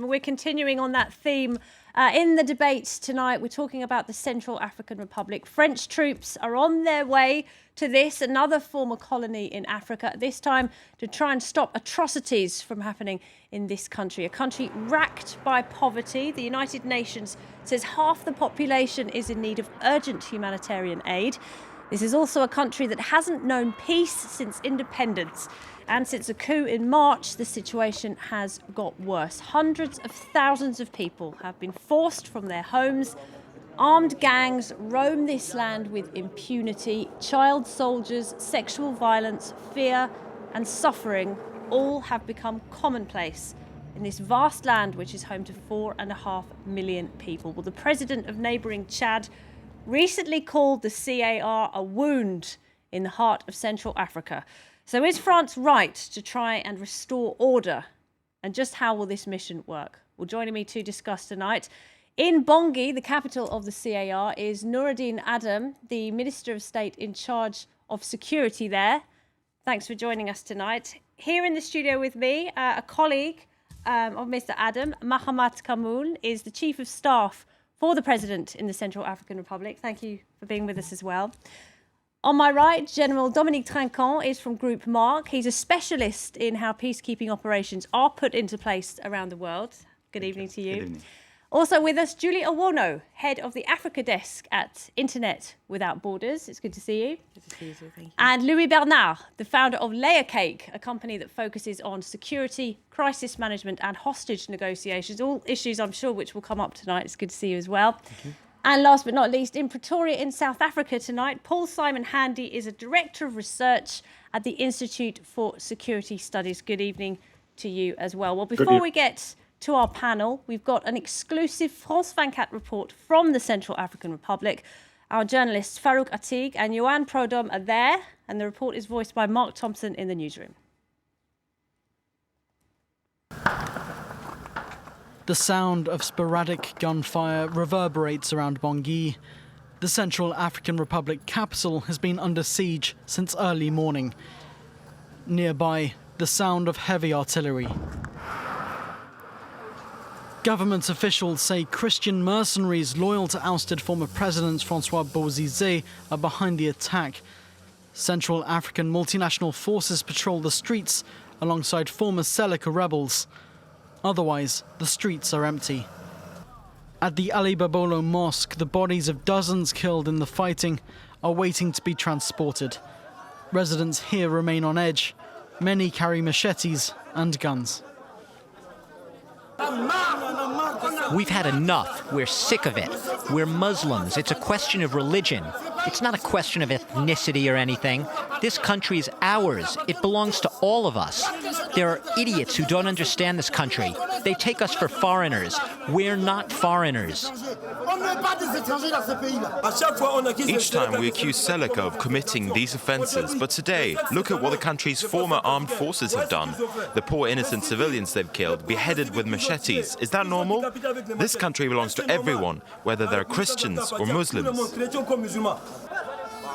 We're continuing on that theme in the debates tonight. We're talking about the Central African Republic. French troops are on their way to this, another former colony in Africa, this time to try and stop atrocities from happening in this country, a country racked by poverty. The United Nations says half the population is in need of urgent humanitarian aid. This is also a country that hasn't known peace since independence. And since a coup in March, the situation has got worse. Hundreds of thousands of people have been forced from their homes. Armed gangs roam this land with impunity. Child soldiers, sexual violence, fear and suffering all have become commonplace in this vast land, which is home to 4.5 million people. Well, the president of neighbouring Chad recently called the CAR a wound in the heart of Central Africa. So is France right to try and restore order? And just how will this mission work? Well, joining me to discuss tonight, in Bangui, the capital of the CAR, is Noureddine Adam, the Minister of State in charge of security there. Thanks for joining us tonight. Here in the studio with me, a colleague of Mr. Adam, Mahamat Kamoun, is the Chief of Staff for the President in the Central African Republic. Thank you for being with us as well. On my right, General Dominique Trinquant is from Group Mark. He's a specialist in how peacekeeping operations are put into place around the world. Good evening to you. Good evening. Also with us, Julie Owono, head of the Africa desk at Internet Without Borders. It's good to see you. Good to see you too, thank you. And Louis Bernard, the founder of Layer Cake, a company that focuses on security, crisis management and hostage negotiations, all issues I'm sure which will come up tonight. It's good to see you as well. Thank you. And last but not least, in Pretoria in South Africa tonight, Paul Simon Handy is a Director of Research at the Institute for Security Studies. Good evening to you as well. Well, before we get to our panel, we've got an exclusive France 24 report from the Central African Republic. Our journalists Farouk Atig and Johan Prodom are there, and the report is voiced by Mark Thompson in the newsroom. The sound of sporadic gunfire reverberates around Bangui. The Central African Republic capital has been under siege since early morning. Nearby, the sound of heavy artillery. Government officials say Christian mercenaries loyal to ousted former President François Picard are behind the attack. Central African multinational forces patrol the streets alongside former Seleka rebels. Otherwise, the streets are empty. At the Ali Babolo Mosque, the bodies of dozens killed in the fighting are waiting to be transported. Residents here remain on edge. Many carry machetes and guns. We've had enough. We're sick of it. We're Muslims. It's a question of religion. It's not a question of ethnicity or anything. This country is ours. It belongs to all of us. There are idiots who don't understand this country. They take us for foreigners. We're not foreigners. Each time we accuse Seleka of committing these offences, but today, look at what the country's former armed forces have done. The poor innocent civilians they've killed, beheaded with machetes. Is that normal? This country belongs to everyone, whether they're Christians or Muslims.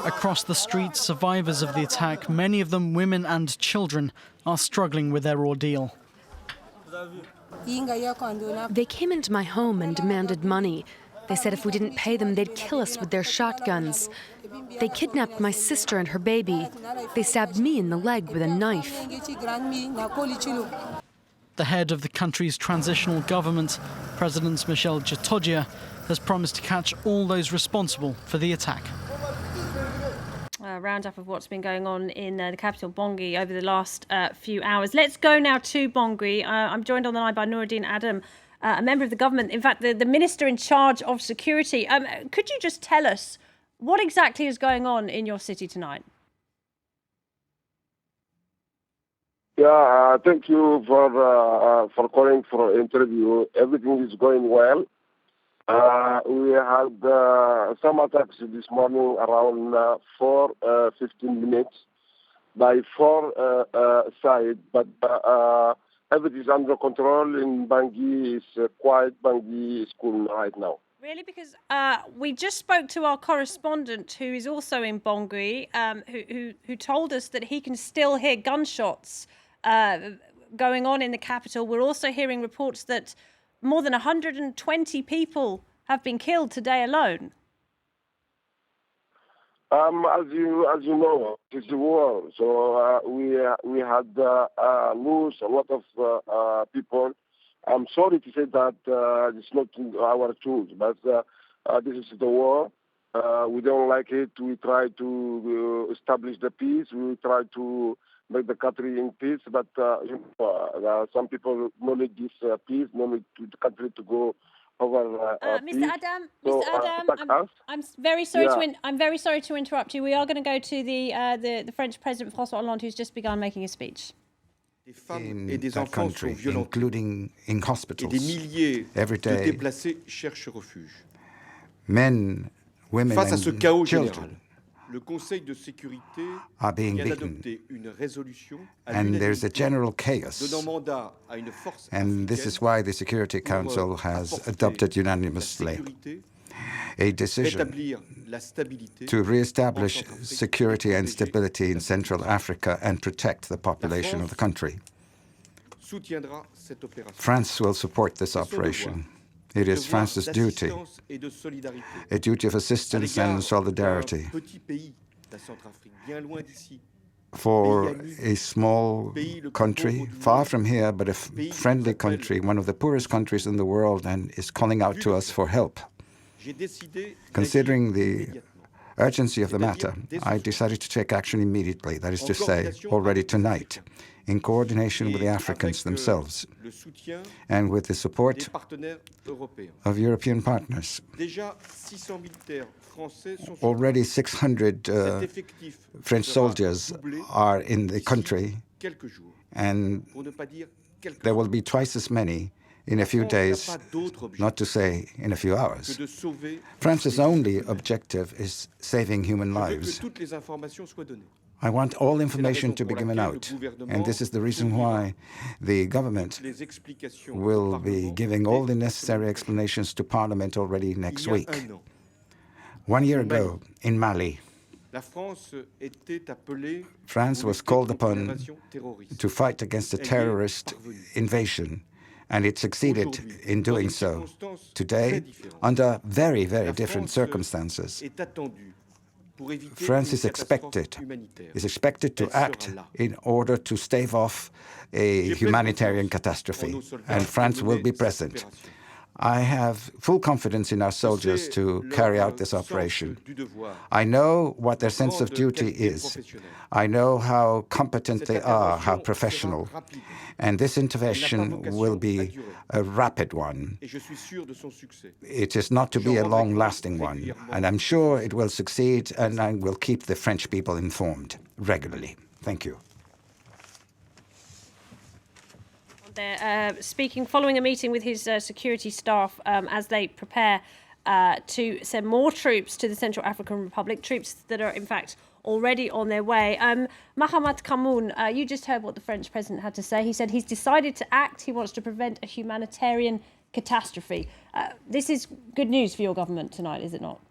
Across the streets, survivors of the attack, many of them women and children, are struggling with their ordeal. They came into my home and demanded money. They said if we didn't pay them, they'd kill us with their shotguns. They kidnapped my sister and her baby. They stabbed me in the leg with a knife. The head of the country's transitional government, President Michel Djotodia, has promised to catch all those responsible for the attack. A roundup of what's been going on in the capital, Bangui, over the last few hours. Let's go now to Bangui. I'm joined on the line by Noureddine Adam, a member of the government, in fact, the minister in charge of security. Could you just tell us what exactly is going on in your city tonight? Yeah, thank you for calling for interview. Everything is going well. We had some attacks this morning around 4:15 minutes by four sides, but everything is under control in Bangui. Is quiet. Bangui is cool right now. Really? Because we just spoke to our correspondent, who is also in Bangui, who told us that he can still hear gunshots going on in the capital. We're also hearing reports that more than 120 people have been killed today alone. As you know, it's a war. So we had lose a lot of people. I'm sorry to say that it's not our choice, but this is the war. We don't like it. We try to establish the peace. We try to make the country in peace. But some people don't need this peace, don't need the country to go over Mr. Adam, I'm very sorry I'm very sorry to interrupt you. We are going to go to the French President François Hollande, who's just begun making a speech. In that country, including in hospitals, every day, men, women, and children are being beaten, and there's a general chaos. And this is why the Security Council has adopted unanimously a decision to re-establish security and stability in Central Africa and protect the population of the country. France will support this operation. It is France's duty, a duty of assistance and solidarity for a small country, far from here, but a friendly country, one of the poorest countries in the world, and is calling out to us for help. Considering the urgency of the matter, I decided to take action immediately, that is to say, already tonight, in coordination with the Africans themselves and with the support of European partners. Already 600 French soldiers are in the country, and there will be twice as many in a few days, not to say in a few hours. France's only objective is saving human lives. I want all information to be given out, and this is the reason why the government will be giving all the necessary explanations to Parliament already next week. 1 year ago, in Mali, France was called upon to fight against a terrorist invasion, and it succeeded in doing so. Today, under very, very different circumstances, France is expected to act in order to stave off a humanitarian catastrophe, and France will be present. I have full confidence in our soldiers to carry out this operation. I know what their sense of duty is. I know how competent they are, how professional. And this intervention will be a rapid one. It is not to be a long-lasting one. And I'm sure it will succeed, and I will keep the French people informed regularly. Thank you. They're speaking following a meeting with his security staff as they prepare to send more troops to the Central African Republic, troops that are, in fact, already on their way. Mahamat Kamoun, you just heard what the French president had to say. He said he's decided to act. He wants to prevent a humanitarian catastrophe. This is good news for your government tonight, is it not?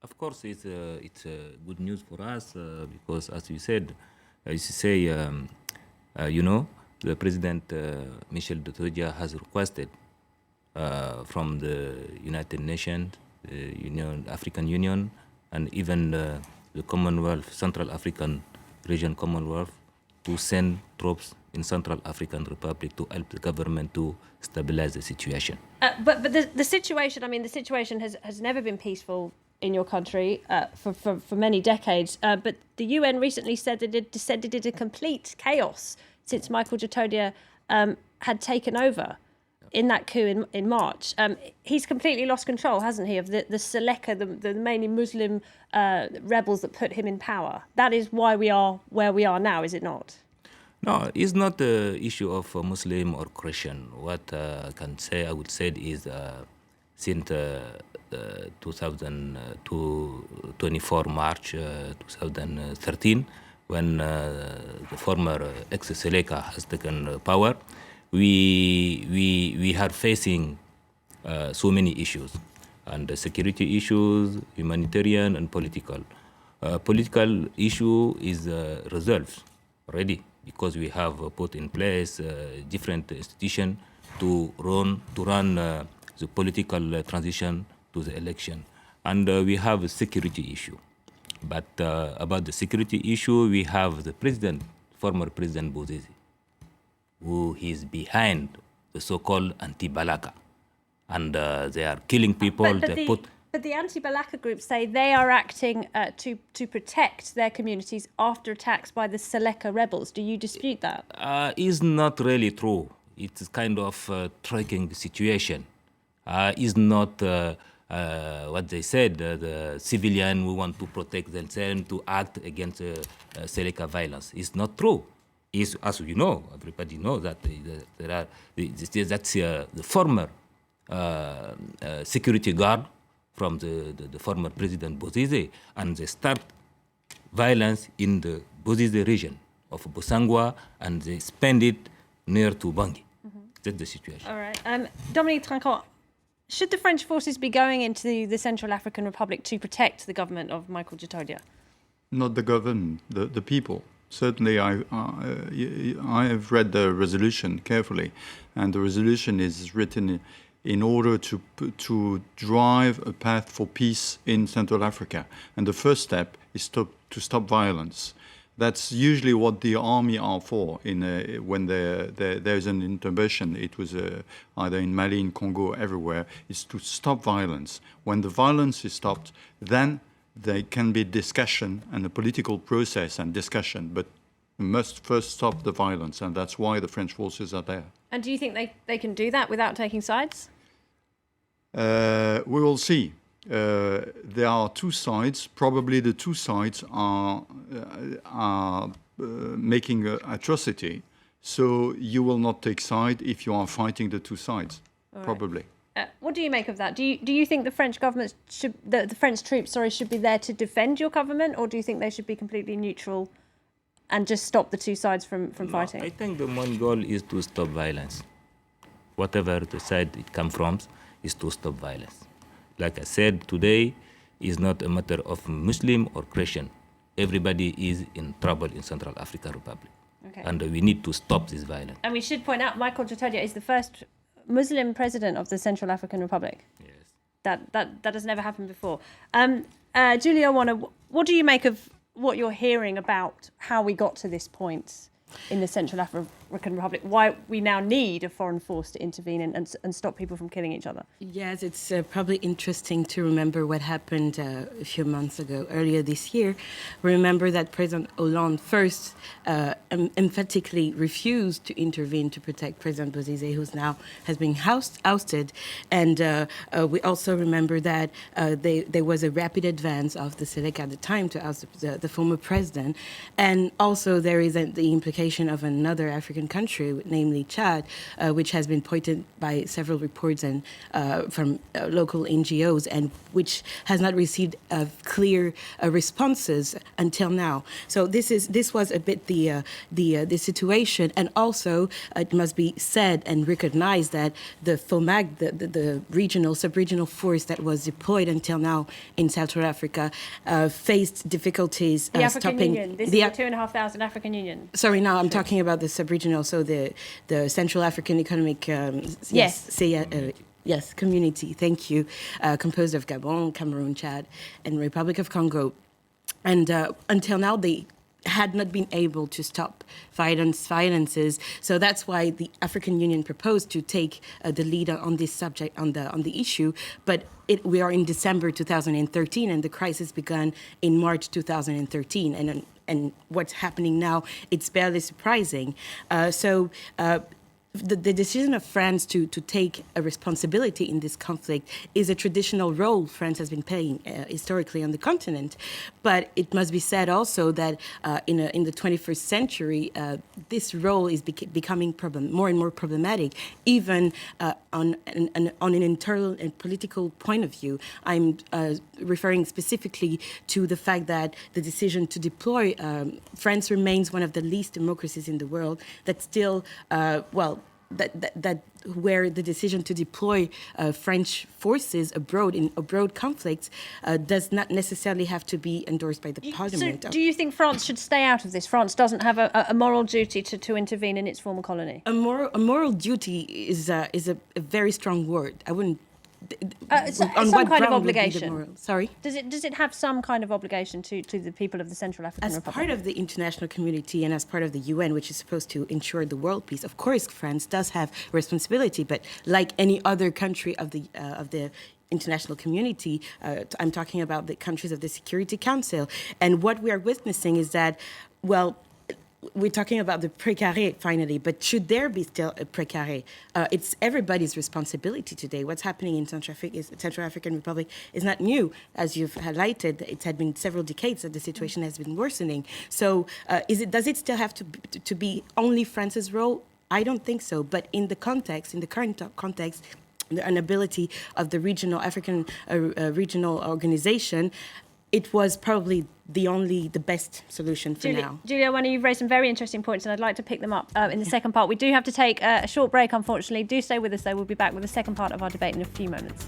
Of course, it's good news for us because, as you said, the President Michel Duterte has requested from the United Nations, African Union, and even the Commonwealth, Central African Region Commonwealth, to send troops in Central African Republic to help the government to stabilize the situation. But the situation, I mean, the situation has never been peaceful in your country for many decades. But the UN recently said that it descended into complete chaos since Michael Duterte had taken over in that coup in March. He's completely lost control, hasn't he, of the Seleka, the mainly Muslim rebels that put him in power. That is why we are where we are now, is it not? No, it's not the issue of Muslim or Christian. What I would say is since 24 March 2013, when the former ex-Seleka has taken power, we are facing so many issues, and security issues, humanitarian and political. Political issue is resolved already. because we have put in place different institutions to run the political transition to the election. And we have a security issue. But about the security issue, we have the former President Bouzizi, who is behind the so-called anti-Balaka. And they are killing people. But the anti-Balaka groups say they are acting to protect their communities after attacks by the Seleka rebels. Do you dispute that? It's not really true. It's kind of tracking the situation. It's not what they said, the civilian who want to protect themselves, to act against Seleka violence. It's not true. It's, as you know, everybody knows that that's the former security guard from the former President Bouzizi, and they start violence in the Bouzizi region of Bosangwa, and they spend it near to Bangui. That's the situation. All right. Dominique Trinquant, should the French forces be going into the Central African Republic to protect the government of Michael Dutodja? Not the government, the people. Certainly, I have read the resolution carefully, and the resolution is written in order to drive a path for peace in Central Africa. And the first step is to stop violence. That's usually what the army are for. When there's an intervention, it was either in Mali, in Congo, everywhere, is to stop violence. When the violence is stopped, then there can be discussion and a political process and discussion, but we must first stop the violence, and that's why the French forces are there. And do you think they can do that without taking sides? We will see. There are two sides. Probably the two sides are making atrocity. So you will not take side if you are fighting the two sides. All probably. Right. What do you make of that? Do you think the French government the French troops, should be there to defend your government, or do you think they should be completely neutral and just stop the two sides from fighting? I think the main goal is to stop violence. Whatever the side it comes from, is to stop violence. Like I said, today is not a matter of Muslim or Christian. Everybody is in trouble in Central African Republic. Okay. And we need to stop this violence. And we should point out, Michael Dutodja is the first Muslim president of the Central African Republic. Yes. That has never happened before. Julia Warner, what do you make of what you're hearing about how we got to this point in the Central African Republic, why we now need a foreign force to intervene and stop people from killing each other? Yes, it's probably interesting to remember what happened a few months ago, earlier this year. Remember that President Hollande first emphatically refused to intervene to protect President Bouzizi, who now has been ousted. And we also remember that there was a rapid advance of the Seleka at the time to oust the former president. And also there is the implication of another African country, namely Chad, which has been pointed by several reports and from local NGOs, and which has not received clear responses until now. So this was a bit the situation, and also it must be said and recognized that the FOMAG, the regional sub-regional force that was deployed until now in Central Africa, faced difficulties the African Union. This is the 2,500 African Union. Sorry, now I'm talking about the sub-regional, so the Central African Economic community. Thank you, composed of Gabon, Cameroon, Chad, and Republic of Congo, and until now they had not been able to stop violences. So that's why the African Union proposed to take the lead on this subject, on the issue. But we are in December 2013, and the crisis began in March 2013. And what's happening now, it's barely surprising. The decision of France to take a responsibility in this conflict is a traditional role France has been playing historically on the continent. But it must be said also that in the 21st century, this role is becoming more and more problematic, even on an internal and political point of view. I'm referring specifically to the fact that the decision to deploy France remains one of the least democracies in the world that still, where the decision to deploy French forces abroad in abroad conflicts does not necessarily have to be endorsed by the parliament. So do you think France should stay out of this? France doesn't have a moral duty to intervene in its former colony? A moral duty is a very strong word. I wouldn't. Some kind of obligation. Sorry? Does it have some kind of obligation to the people of the Central African Republic? As part of the international community and as part of the UN, which is supposed to ensure the world peace, of course, France does have responsibility. But like any other country of the international community, I'm talking about the countries of the Security Council. And what we are witnessing is that, well, we're talking about the précaré finally, but should there be still a précaré? It's everybody's responsibility today. What's happening in Central African Republic is not new. As you've highlighted, it had been several decades that the situation has been worsening. So does it still have to be only France's role? I don't think so. But in the current context, the inability of the regional organization, it was probably the best solution for now. Julia, you've raised some very interesting points, and I'd like to pick them up in the second part. We do have to take a short break, unfortunately. Do stay with us, though. We'll be back with the second part of our debate in a few moments.